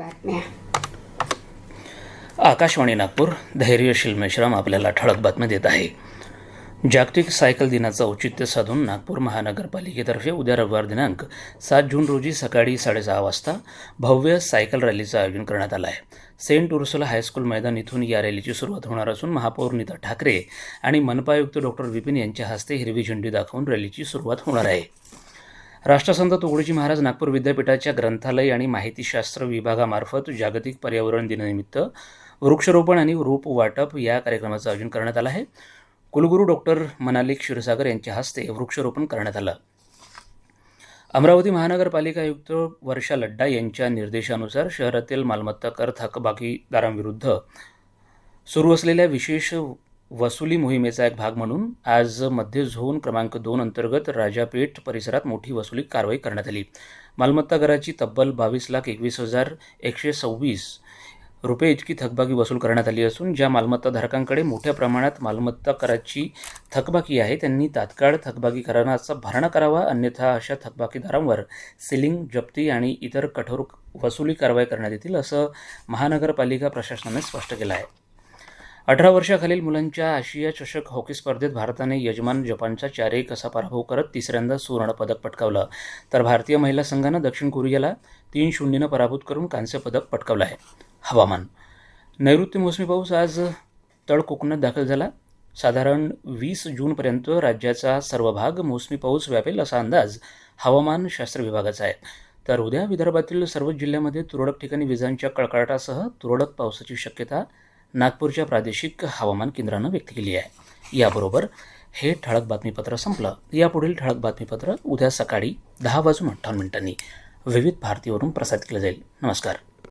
बातम्या. आकाशवाणी नागपूर. धैर्यशील मेश्राम आपल्याला ठळक बातमी देत आहे. जागतिक सायकल दिनाचं औचित्य साधून नागपूर महानगरपालिकेतर्फे उद्या रविवार दिनांक 7 जून रोजी सकाळी 6:30 वाजता भव्य सायकल रॅलीचं आयोजन करण्यात आलं आहे. सेंट उर्सुला हायस्कूल मैदान इथून या रॅलीची सुरुवात होणार असून महापौर नीता ठाकरे आणि मनपा आयुक्त डॉक्टर विपिन यांच्या हस्ते हिरवी झेंडी दाखवून रॅलीची सुरुवात होणार आहे. राष्ट्रसंत तुकडोजी महाराज नागपूर विद्यापीठाच्या ग्रंथालय आणि माहितीशास्त्र विभागामार्फत जागतिक पर्यावरण दिनानिमित्त वृक्षारोपण आणि रोप वाटप या कार्यक्रमाचं आयोजन करण्यात आलं आहे. कुलगुरू डॉक्टर मनाली क्षीरसागर यांच्या हस्ते वृक्षारोपण करण्यात आलं. अमरावती महानगरपालिका आयुक्त वर्षा लड्डा यांच्या निर्देशानुसार शहरातील मालमत्ता कर थकबाकीदारांविरुद्ध सुरू असलेल्या विशेष वसुली मोहिमेचा एक भाग म्हणून आज मध्य झोन क्रमांक 2 अंतर्गत राजापेठ परिसरात मोठी वसुली कारवाई करण्यात आली. मालमत्ता कराची तब्बल 22,21,126 रुपये इतकी थकबाकी वसूल करण्यात आली असून ज्या मालमत्ताधारकांकडे मोठ्या प्रमाणात मालमत्ता कराची थकबाकी आहे त्यांनी तात्काळ थकबाकी कराराचा भरणा करावा, अन्यथा अशा थकबाकीदारांवर सीलिंग, जप्ती आणि इतर कठोर वसुली कारवाई करण्यात येतील असं महानगरपालिका प्रशासनाने स्पष्ट केलं आहे. 18 वर्षाखालील मुलांच्या आशिया चषक हॉकी स्पर्धेत भारताने यजमान जपानचा 4-1 असा पराभव करत तिसऱ्यांदा सुवर्णपदक पटकावलं, तर भारतीय महिला संघानं दक्षिण कोरियाला 3-0 पराभूत करून कांस्य पदक पटकावलं आहे. हवामान. नैऋत्य मोसमी पाऊस आज तळ कोकणात दाखल झाला. साधारण 20 जूनपर्यंत राज्याचा सर्व भाग मोसमी पाऊस व्यापेल असा अंदाज हवामान शास्त्र विभागाचा आहे. तर उद्या विदर्भातील सर्वच जिल्ह्यामध्ये तुरळक ठिकाणी विजांच्या कडकडाटासह तुरळक पावसाची शक्यता नागपूरच्या प्रादेशिक हवामान केंद्रानं व्यक्त केली आहे. याबरोबर हे ठळक बातमीपत्र संपलं. यापुढील ठळक बातमीपत्र उद्या सकाळी 10:58 विविध भारतीवरून प्रसारित केलं जाईल. नमस्कार.